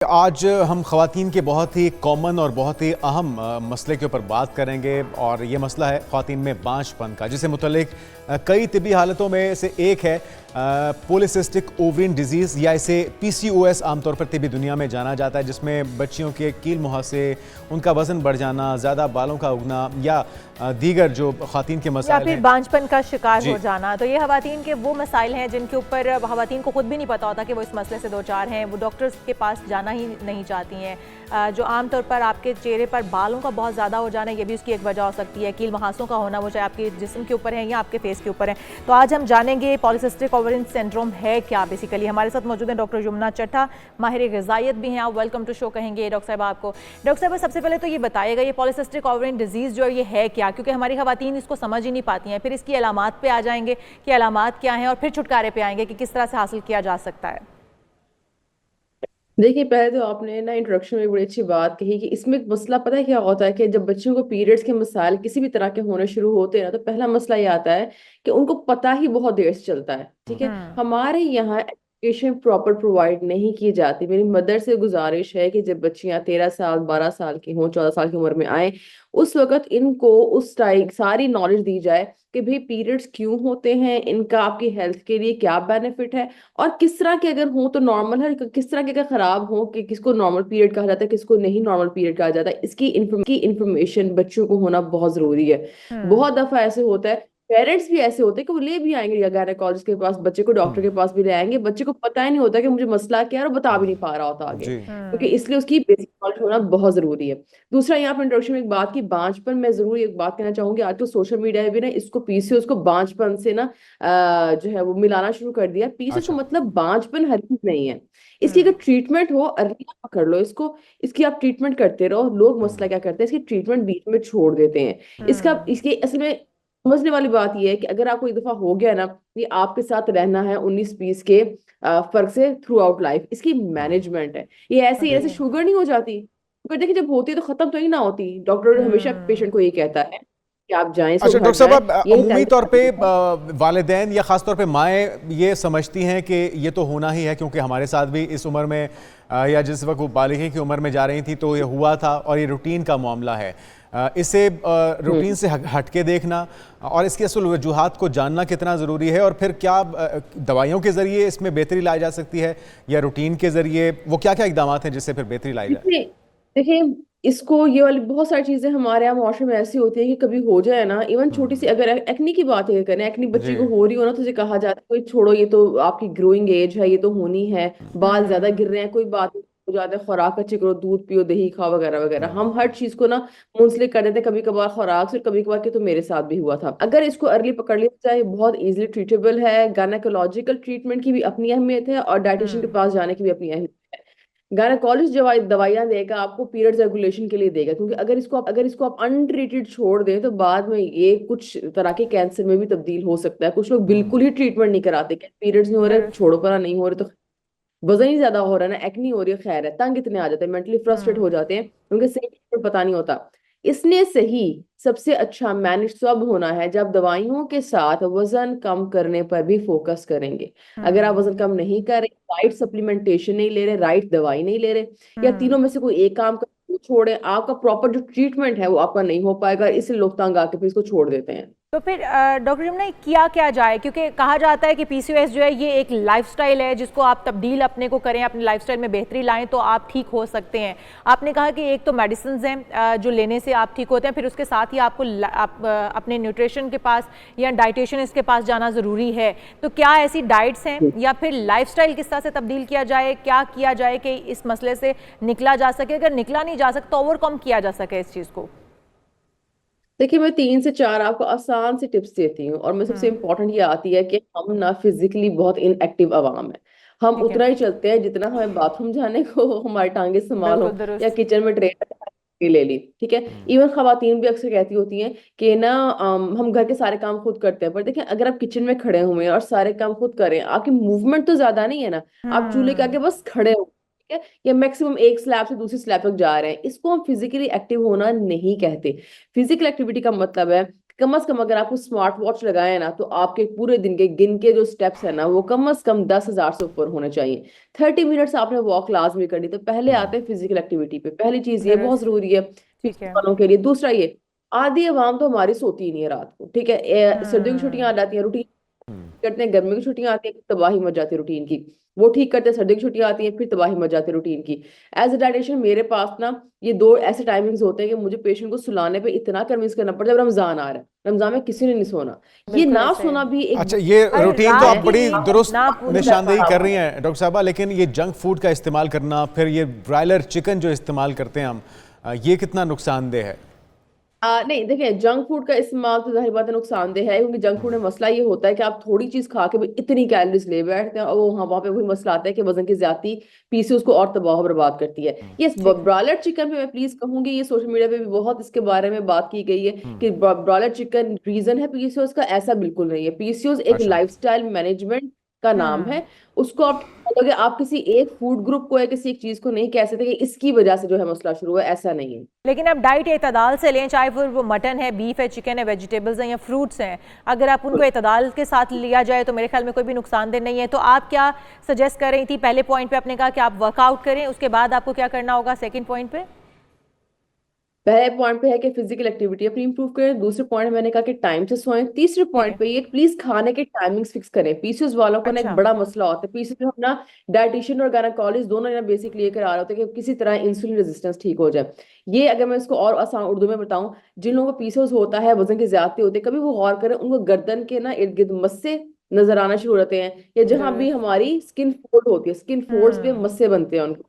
आज हम ख़वातीन के बहुत ही कॉमन और बहुत ही अहम मसले के ऊपर बात करेंगे और ये मसला है ख़वातीन में बांझपन का, जिससे मुतल्लिक कई तिब्बी हालतों में से एक है पॉलीसिस्टिक ओवरीन डिजीज़ या इसे PCOS आमतौर पर तिब्बी दुनिया में जाना जाता है, जिसमें बच्चियों के कील मुहासे, उनका वज़न बढ़ जाना, ज़्यादा बालों का उगना या दीगर जो ख़वातीन के मसाइल या फिर बांझपन का शिकार हो जाना। तो ये ख़वातीन के वो मसाइल हैं जिनके ऊपर ख़वातीन को खुद भी नहीं पता होता कि वो इस मसले से दो चार हैं। वो डॉक्टर्स के पास जाना ही नहीं चाहती हैं। जो आमतौर पर आपके चेहरे पर बालों का बहुत ज़्यादा हो जाना, ये भी उसकी एक वजह हो सकती है। कील मुहासों का होना, वो चाहे आपके जिस्म के ऊपर है या आपके फेस के ऊपर है। तो आज हम जानेंगे पॉलीसिस्टिक ओवरीन सिंड्रोम है क्या बेसिकली। हमारे साथ मौजूद हैं डॉक्टर यमुना चट्टा, माहिर ग़िज़ाइयत भी हैं। आप वेलकम टू शो कहेंगे डॉक्टर साहब आपको। डॉक्टर साहब, सबसे पहले तो ये बताइएगा ये पॉलीसिस्टिक ओवरीन डिजीज़ जो ये है क्या, क्योंकि हमारी ख़वातीन इसको समझ ही नहीं पाती हैं। फिर इसकी अलामात पे आ जाएंगे कि अलामात क्या हैं और फिर छुटकारे पे आएंगे कि किस तरह से हासिल किया जा सकता है। देखिए, पहले तो आपने ना इंट्रोडक्शन में बड़ी अच्छी बात कही कि इसमें एक मसला पता है क्या होता है कि जब बच्चों को पीरियड्स के मसाइल किसी भी तरह के होने शुरू होते हैं ना, तो पहला मसला ये आता है कि उनको पता ही बहुत देर से चलता है। ठीक है, हमारे यहाँ एजुकेशन प्रॉपर प्रोवाइड नहीं की जाती। मेरी मदर से गुजारिश है कि जब बच्चियां 13 साल 12 साल की हों, 14 साल की उम्र में आए, उस वक्त इनको उस टाइम सारी नॉलेज दी जाए कि भाई पीरियड्स क्यों होते हैं, इनका आपकी हेल्थ के लिए क्या बेनिफिट है, और किस तरह के अगर हो तो नॉर्मल है, किस तरह के अगर खराब हो कि किसको नॉर्मल पीरियड कहा जाता है, किसको नहीं नॉर्मल पीरियड कहा जाता है। इसकी इंफॉर्मेशन बच्चों को होना बहुत जरूरी है। बहुत दफा ऐसे होता है, पेरेंट्स भी ऐसे होते हैं कि वो ले भी आएंगे या गायनेकोलॉजिस्ट के पास, बच्चे को डॉक्टर के पास भी ले आएंगे, बच्चे को पता ही नहीं होता कि मुझे मसला क्या है और बता भी नहीं पा रहा होता आगे, क्योंकि इसलिए उसकी बेसिक नॉलेज होना बहुत जरूरी है। दूसरा, यहाँ पर इंट्रोडक्शन में एक बात की बांझपन, मैं जरूर एक बात कहना चाहूंगी। आज तो सोशल मीडिया में भी ना इसको PCOS को बांझपन से ना जो है वो मिलाना शुरू कर दिया। PCOS को मतलब बांझपन हर चीज नहीं है। इसकी अगर ट्रीटमेंट हो, अर्ली पकड़ लो इसको, इसकी आप ट्रीटमेंट करते रहो। लोग मसला क्या करते हैं, इसकी ट्रीटमेंट बीच में छोड़ देते हैं। इसके असल में समझने वाली बात यह है कि अगर आपको एक दफा हो गया ना, ये आपके साथ रहना है 19-20 के फर्क से थ्रू आउट लाइफ। इसकी मैनेजमेंट है। ये ऐसे ही जैसे शुगर नहीं हो जाती, शुगर देखिए जब होती है तो खत्म तो ही ना होती। डॉक्टर हमेशा पेशेंट को ये कहता है कि आप जाएं, इसको अच्छा घर डॉक्टर साहब, जाएं। अब यही अमूमी तौर पे टाइम वालिदैन या ख़ास तौर पे माएँ ये समझती हैं कि ये तो होना ही है, क्योंकि हमारे साथ भी इस उम्र में या जिस वक्त वो बालिग़ी की उम्र में जा रही थी तो ये हुआ था, और ये रूटीन का मामला है। इसे रूटीन से हट के देखना और इसकी असल वजूहात को जानना कितना ज़रूरी है, और फिर क्या दवाइयों के ज़रिए इसमें बेहतरी लाई जा सकती है या रूटीन के ज़रिए, वो क्या क्या इकदाम हैं जिससे फिर बेहतरी लाई जाए? देखिए, इसको ये वाली बहुत सारी चीजें हमारे यहाँ मुआशरे में ऐसी होती है कि कभी हो जाए ना, इवन छोटी सी अगर एक्नी की बात है करें, एक्नी बच्ची जी को हो रही हो ना, तो उसे कहा जाता है कोई छोड़ो, ये तो आपकी ग्रोइंग एज है, ये तो होनी है, बाल ज्यादा गिर रहे हैं, कोई बात नहीं, हो जाता है, खुराक अच्छी करो, दूध पियो, दही खाओ, वगैरह वगैरह। हम हर चीज को ना मुंसलिक कर देते हैं, कभी कभार खुराक से, कभी कभार के तो मेरे साथ भी हुआ था। अगर इसको अर्ली पकड़ लिया जाए, बहुत इजीली ट्रीटेबल है। गायनेकोलॉजिकल ट्रीटमेंट की भी अपनी अहमियत है और डाइटिशियन के पास जाने की भी अपनी अहमियत है। गायनेकोलॉजिस्ट जो दवाइयां देगा आपको पीरियड्स रेगुलेशन के लिए देगा, क्योंकि अगर इसको आप अनट्रीटेड छोड़ दें तो बाद में ये कुछ तरह के कैंसर में भी तब्दील हो सकता है। कुछ लोग बिल्कुल ही ट्रीटमेंट नहीं कराते, पीरियड्स नहीं हो रहे छोड़ो, परा नहीं हो रहे तो वजन ही ज्यादा हो रहा है ना, एक्नी हो रही है, खैर है, तंग इतने आ जाते हैं, मेंटली फ्रस्ट्रेट हो जाते हैं, उनके सही ट्रीटमेंट पता नहीं होता। इसने सही सबसे अच्छा मैनेज तब होना है जब दवाइयों के साथ वजन कम करने पर भी फोकस करेंगे। अगर आप वजन कम नहीं कर रहे, राइट सप्लीमेंटेशन नहीं ले रहे, राइट दवाई नहीं ले रहे, या तीनों में से कोई एक काम कर छोड़े, आपका प्रॉपर जो ट्रीटमेंट है वो आपका नहीं हो पाएगा। इसलिए लोग तंग आके फिर इसको छोड़ देते हैं। तो फिर डॉक्टर यमुना किया क्या जाए, क्योंकि कहा जाता है कि PCOS जो है ये एक लाइफस्टाइल है जिसको आप तब्दील अपने को करें, अपने लाइफस्टाइल में बेहतरी लाएं तो आप ठीक हो सकते हैं। आपने कहा कि एक तो मेडिसिन हैं जो लेने से आप ठीक होते हैं, फिर उसके साथ ही आपको अपने न्यूट्रिशन के पास या डाइटिशियनिस्ट के पास जाना ज़रूरी है। तो क्या ऐसी डाइट्स हैं या फिर लाइफस्टाइल किस तरह से तब्दील किया जाए, क्या किया जाए कि इस मसले से निकला जा सके, अगर निकला नहीं जा सकता ओवरकम किया जा सके इस चीज़ को? देखिए, मैं 3 से 4 आपको आसान सी टिप्स देती हूँ, और मैं सबसे इम्पोर्टेंट ये आती है कि हम ना फिजिकली बहुत इनएक्टिव अवाम है। हम ठीक है, उतना ही चलते हैं जितना हमें बाथरूम जाने को हमारी टांगे संभाल बिल्कुल हो, या दुरुस्त। किचन में ट्रे ले ली। ठीक है, इवन खवातीन भी अक्सर कहती होती हैं कि ना हम घर के सारे काम खुद करते हैं, पर देखिए अगर आप किचन में खड़े हुए हैं और सारे काम खुद करें, आपकी मूवमेंट तो ज्यादा नहीं है ना, आप चूल्हे के आगे बस खड़े हो, ठीक है, या मैक्सिमम एक स्लैब से दूसरी स्लैब तक जा रहे हैं, इसको हम फिजिकली एक्टिव होना नहीं कहते। फिजिकल एक्टिविटी का मतलब है कम से कम अगर आपको स्मार्ट वॉच लगाए ना, तो आपके पूरे दिन के गिन के जो स्टेप्स है ना, वो कम से कम 10,000 से ऊपर होने चाहिए। 30 मिनट्स आपने वॉक लाजमी करनी। तो पहले आते हैं फिजिकल एक्टिविटी पे। पहली चीज ये बहुत दुरुस्त। जरूरी है ठीक है। वालों के लिए। दूसरा ये, आधी अवाम तो हमारी सोती ही नहीं है रात को, ठीक है। सर्दियों की छुट्टियां आ जाती हैं, रूटीन करते हैं, गर्मियों की छुट्टियां आती है, तबाही मच जाती है रूटीन की। वो ठीक करते हैं, सर्दी की छुट्टियां आती है, फिर तबाही मच जाती है रूटीन की। एज अ डायटिशियन मेरे पास ना ये दो ऐसे टाइमिंग्स होते हैं कि मुझे पेशेंट को सुलाने पे इतना कन्विंस करना पड़ता है। जब रमजान आ रहा है, रमजान में किसी ने नहीं सोना, ये बिल्कुल ना ऐसे। सोना भी एक अच्छा, ये और रूटीन तो रात आप बड़ी की दुरुस्त ना पूरी निशानदेही कर कर रही हैं डॉक्टर साहबा, लेकिन ये जंक फूड का इस्तेमाल करना, फिर ये ब्रायलर चिकन जो इस्तेमाल करते हैं हम, ये कितना नुकसानदेह है? नहीं देखिए, जंक फूड का इस्तेमाल तो जाहिर बात है नुकसानदेह है, क्योंकि जंक फूड में मसला ये होता है कि आप थोड़ी चीज खा के भी इतनी कैलोरीज ले बैठते हैं, और वो वहाँ पे वही मसला आता है कि वजन की ज्यादती पीसीओएस को और तबाह बर्बाद करती है। ये ठीक है। ब्रॉयलर चिकन पे मैं प्लीज कहूंगी, ये सोशल मीडिया पे भी बहुत इसके बारे में बात की गई है कि ब्रॉयलर चिकन रीजन है पीसीओएस का। ऐसा बिल्कुल नहीं है। पीसीओएस एक अच्छा। लाइफस्टाइल मैनेजमेंट का नाम हम्म। है। उसको आप अगर आप किसी एक फूड ग्रुप को या किसी एक चीज को नहीं कह सकते कि इसकी वजह से जो है मसला शुरू है, ऐसा नहीं है। लेकिन आप डाइट एतदाल से लें, चाहे फिर वो मटन है, बीफ है, चिकन है, वेजिटेबल्स हैं या फ्रूट्स हैं, अगर आप उनको एतदाल के साथ लिया जाए तो मेरे ख्याल में कोई भी नुकसानदेह नहीं है। तो आप क्या सजेस्ट कर रही थी? पहले पॉइंट पे आपने कहा कि आप वर्कआउट करें, उसके बाद आपको क्या करना होगा सेकंड पॉइंट पे? पहले पॉइंट पे है कि फिजिकल एक्टिविटी अपनी इंप्रूव करें। दूसरे पॉइंट मैंने कहा कि टाइम से सोएं। तीसरे ठीक पॉइंट है। पे ये प्लीज खाने के टाइमिंग्स फिक्स करें। पीसीओएस वालों को ना एक अच्छा। बड़ा मसला होता है। पीसीओएस में हम ना डाइटिशियन और गायनेकोलॉजिस्ट दोनों ना बेसिकली ये करा रहे होते हैं कि किसी तरह इंसुलिन रेजिस्टेंस ठीक हो जाए। ये अगर मैं इसको और आसान उर्दू में बताऊं, जिन लोगों को पीसीओएस होता है, वजन की ज्यादती होती है, कभी वो गौर करें उनको गर्दन के ना इर्द गिर्द मस्से नजर आना शुरू हो जाते हैं, या जहां भी दुरुस्त। हमारी स्किन फोल्ड होती है, स्किन फोल्ड्स पे मस्से बनते हैं उनको।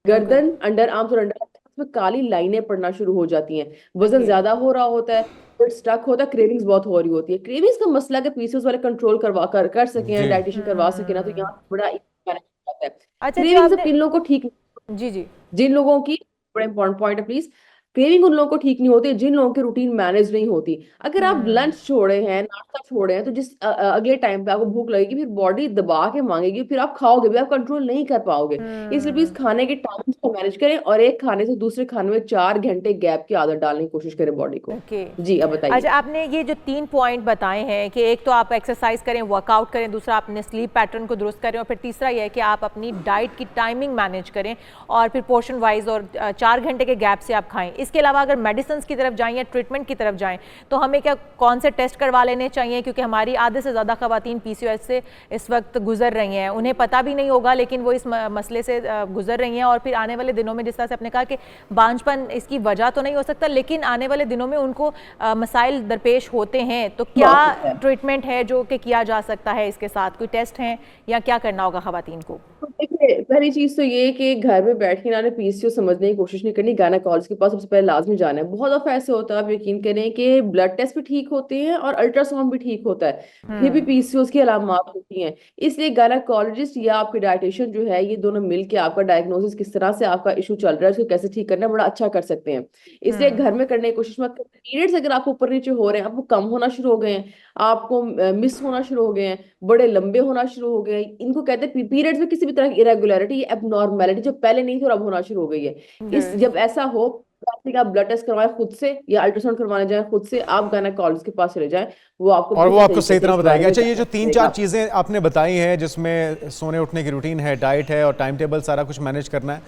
बिल्कुल। गर्दन, अंडर आर्म्स और अंडर में काली लाइनें पड़ना शुरू हो जाती हैं। वजन ओके। ज्यादा हो रहा होता है, पेट स्टक होता है, क्रेविंग्स बहुत हो रही होती है। क्रेविंग्स का मसला के पीसीओएस वाले कंट्रोल कर सके, जी। डाइटिशियन करवा सके ना, तो यहाँ पे बड़ा इम्पैक्ट आता है। अच्छा, जो क्रेविंग्स आपने। किन लोगों को ठीक, जी जी। जिन लोगों की, बड़ा इंपॉर्टेंट पॉइंट है प्लीज, क्रेविंग उन लोगों को ठीक नहीं होती जिन लोगों की रूटीन मैनेज नहीं होती। अगर आप लंच छोड़े हैं, नाश्ता छोड़े हैं, तो जिस अगले टाइम पे आपको भूख लगेगी, फिर बॉडी दबा के मांगेगी, फिर आप खाओगे भी, आप कंट्रोल नहीं कर पाओगे। इसलिए प्लीज खाने के टाइम को मैनेज करें, और एक खाने से दूसरे खाने में 4 घंटे गैप की आदत डालने की कोशिश करें बॉडी को। ओके। जी अब बताइए। अच्छा, आपने ये जो 3 पॉइंट बताए हैं कि एक तो आप एक्सरसाइज करें, वर्कआउट करें, दूसरा आपने स्लीप पैटर्न को दुरुस्त करें, और फिर तीसरा ये है कि आप अपनी डाइट की टाइमिंग मैनेज करें, और फिर पोर्शन वाइज और 4 घंटे के गैप से आप खाएं। इसके अलावा अगर मेडिसिन की तरफ जाएं या ट्रीटमेंट की तरफ जाएं, तो हमें क्या कौन से टेस्ट करवा लेने चाहिए? क्योंकि हमारी आधे से ज़्यादा खवातीन पीसीओएस से इस वक्त गुजर रही हैं, उन्हें पता भी नहीं होगा, लेकिन वो इस मसले से गुजर रही हैं, और फिर आने वाले दिनों में, जिस तरह से आपने कहा कि बांझपन इसकी वजह तो नहीं हो सकता, लेकिन आने वाले दिनों में उनको मसाइल दरपेश होते हैं। तो क्या ट्रीटमेंट है जो कि किया जा सकता है इसके साथ? कोई टेस्ट हैं या क्या करना होगा खवातीन को? तो देखिए, पहली चीज तो ये कि घर में बैठ के ना पीसीओ समझने की कोशिश नहीं करनी, गायनेकोलॉजिस्ट के पास सबसे पहले लाजमी जाना है। बहुत दफा ऐसे होता है, आप यकीन करें कि ब्लड टेस्ट भी ठीक होते हैं और अल्ट्रासाउंड भी ठीक होता है, फिर भी पीसीओएस की अलामत होती हैं। इसलिए गायनेकोलॉजिस्ट या आपके डाइटिशियन जो है, ये दोनों मिलके आपका डायग्नोसिस किस तरह से आपका इशू चल रहा है, उसको कैसे ठीक करना है, बड़ा अच्छा कर सकते हैं। इसलिए घर में करने की कोशिश मत करें। पीरियड्स अगर आपको ऊपर नीचे हो रहे हैं, आपको कम होना शुरू हो गए हैं, आपको मिस होना शुरू हो गए हैं, बड़े लंबे होना शुरू हो गए हैं, इनको कहते हैं पीरियड्स में किसी भी तरह की इरेगुलरिटी, एबनॉर्मेलिटी जो पहले नहीं थी और अब होना शुरू हो गई है। इस जब ऐसा हो, तो आप ब्लड टेस्ट करवाएं खुद से, या अल्ट्रासाउंड करवाने जाएं खुद से, आप गायनेकोलॉजिस्ट के पास चले जाएं, वो आपको और वो बिल्कुल आपको सही तरह बताएगा। अच्छा, ये जो 3-4 बताएगा। चीज़ें आपने बताई हैं, जिसमें सोने उठने की रूटीन है, डाइट है और टाइम टेबल, सारा कुछ मैनेज करना है,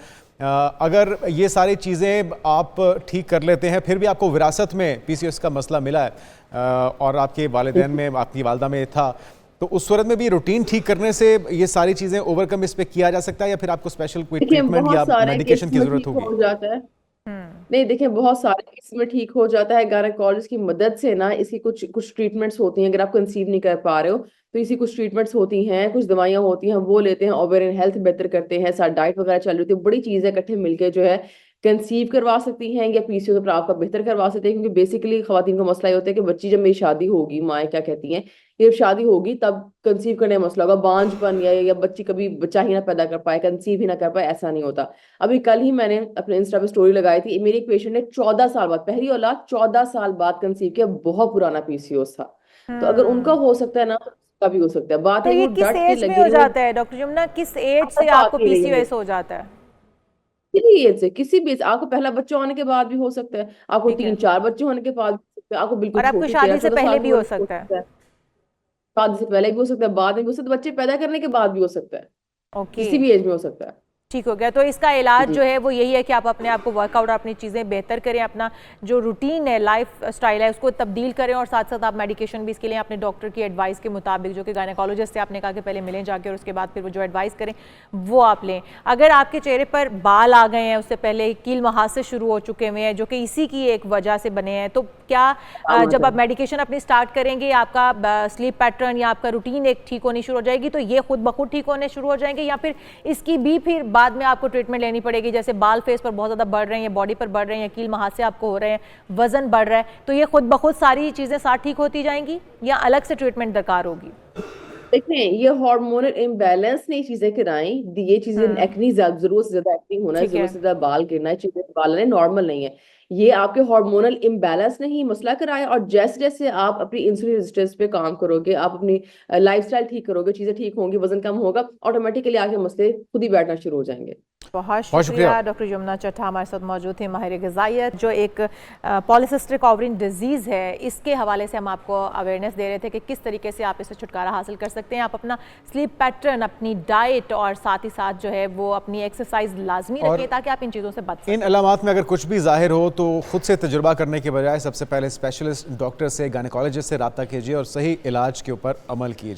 अगर ये सारी चीज़ें आप ठीक कर लेते हैं, फिर भी आपको विरासत में पीसीओएस का मसला मिला है, और आपके वालिदैन में, आपकी वालदा में था, तो उस सूरत में भी रूटीन ठीक करने से ये सारी चीज़ें ओवरकम इस पे किया जा सकता है, या फिर आपको स्पेशल कोई देखिए ट्रीटमेंट बहुत या सारे मेडिकेशन केस की में ज़रूरत ठीक होगी? हो जाता है। नहीं देखिए, बहुत सारे केस में ठीक हो जाता है गायनेकोलॉजिस्ट की मदद से ना। इसकी कुछ कुछ ट्रीटमेंट्स होती हैं, अगर आप कंसीव नहीं कर पा रहे हो तो इसी कुछ ट्रीटमेंट्स होती हैं, कुछ दवाइयां होती हैं, वो लेते हैं, ओवेरियन हेल्थ बेहतर करते हैं, साथ डाइट वगैरह चल रही होती है, बड़ी चीजें इकट्ठे मिलकर जो है कंसीव करवा सकती हैं, या पीसीओ का आपका बेहतर करवा सकते हैं। क्योंकि बेसिकली खवातीन का मसला ये होता है कि बच्ची जब मेरी शादी होगी, माएँ क्या कहती हैं, जब शादी होगी तब कंसीव करने का मसला होगा, बांझपन या बच्ची कभी बच्चा ही ना पैदा कर पाए, कंसीव ही ना कर पाए, ऐसा नहीं होता। अभी कल ही मैंने अपने इंस्टा पे स्टोरी लगाई थी, मेरी एक पेशेंट ने 14 साल बाद, पहली औलाद 14 साल बाद कंसीव किया, बहुत पुराना पीसीओएस था। तो अगर उनका हो सकता है ना, तो उसका भी हो सकता है। बात तो है ये वो किस डट के एज में लगी हो रही, जाता है डॉक्टर यमुना? किस एज से आपको आती रही है। पीसीओएस हो जाता है? किसी भी एज आपको पहला बच्चा होने के बाद भी हो सकता है, आपको ठीक है। 3-4 बच्चे होने के बाद भी हो सकता है, आपको बिल्कुल और आपको छोटी शादी से 13-14 पहले साल भी की हो उम्र में हो सकता है। सकता है, शादी से पहले भी हो सकता है, बाद में भी हो सकता है, बच्चे पैदा करने के बाद भी हो सकता है, ओके, किसी भी एज में हो सकता है। ठीक हो गया। तो इसका इलाज जी जो है वो यही है कि आप अपने आप को वर्कआउट और अपनी चीज़ें बेहतर करें, अपना जो रूटीन है, लाइफ स्टाइल है, उसको तब्दील करें, और साथ साथ आप मेडिकेशन भी इसके लिए अपने डॉक्टर की एडवाइस के मुताबिक, जो कि गायनेकोलॉजिस्ट से आपने कहा कि पहले मिलें जाके, और उसके बाद फिर वो जो एडवाइस करें वो आप लें। अगर आपके चेहरे पर बाल आ गए हैं, उससे पहले कील मुहासे शुरू हो चुके हुए हैं जो कि इसी की एक वजह से बने हैं, तो क्या जब आप मेडिकेशन अपनी स्टार्ट करेंगे आपका स्लीप पैटर्न या आपका रूटीन एक ठीक होनी शुरू हो जाएगी, तो ये खुद ब खुद ठीक होने शुरू हो जाएंगे, या फिर इसकी भी फिर बाद में आपको ट्रीटमेंट लेनी पड़ेगी? जैसे बाल फेस पर बहुत ज़्यादा बढ़ रहे हैं या बॉडी पर बढ़ रहे हैं या कील मुहासे आपको हो रहे हैं, वजन बढ़ रहा है, तो ये खुद ब खुद सारी चीज़ें साथ ठीक होती जाएंगी या अलग से ट्रीटमेंट दरकार होगी? देखें, ये हार्मोनल इम्बैलेंस ने चीजें कराई, ये चीजें एक्नी, जरूरत से ज्यादा एक्नी होना है, ठीक है। जरूरत से ज्यादा बाल गिरना है, चीजें बाल आने नॉर्मल नहीं है, ये आपके हार्मोनल इम्बैलेंस ने ही मसला कराया। और जैसे जैसे आप अपनी इंसुलिन रेजिस्टेंस पे काम करोगे, आप अपनी लाइफस्टाइल ठीक करोगे, चीजें ठीक होंगी, वजन कम होगा, ऑटोमेटिकली आगे मसले खुद ही बैठना शुरू हो जाएंगे। बहुत शुक्रिया। शुक्रिया। डॉक्टर यमुना चट्टा हमारे साथ मौजूद थे, माहिर ग़िज़ाइयत, जो एक पॉलीसिस्टिक ओवरिन डिजीज़ है, इसके हवाले से हम आपको अवेयरनेस दे रहे थे कि किस तरीके से आप इससे छुटकारा हासिल कर सकते हैं। आप अपना स्लीप पैटर्न, अपनी डाइट और साथ ही साथ जो है वो अपनी एक्सरसाइज लाजमी रखें ताकि आप इन चीज़ों से बच सकें। इन अलामात में अगर कुछ भी जाहिर हो तो खुद से तजुर्बा करने के बजाय सबसे पहले स्पेशलिस्ट डॉक्टर से, गायनेकोलॉजिस्ट से रब्ता कीजिए और सही इलाज के ऊपर अमल कीजिए।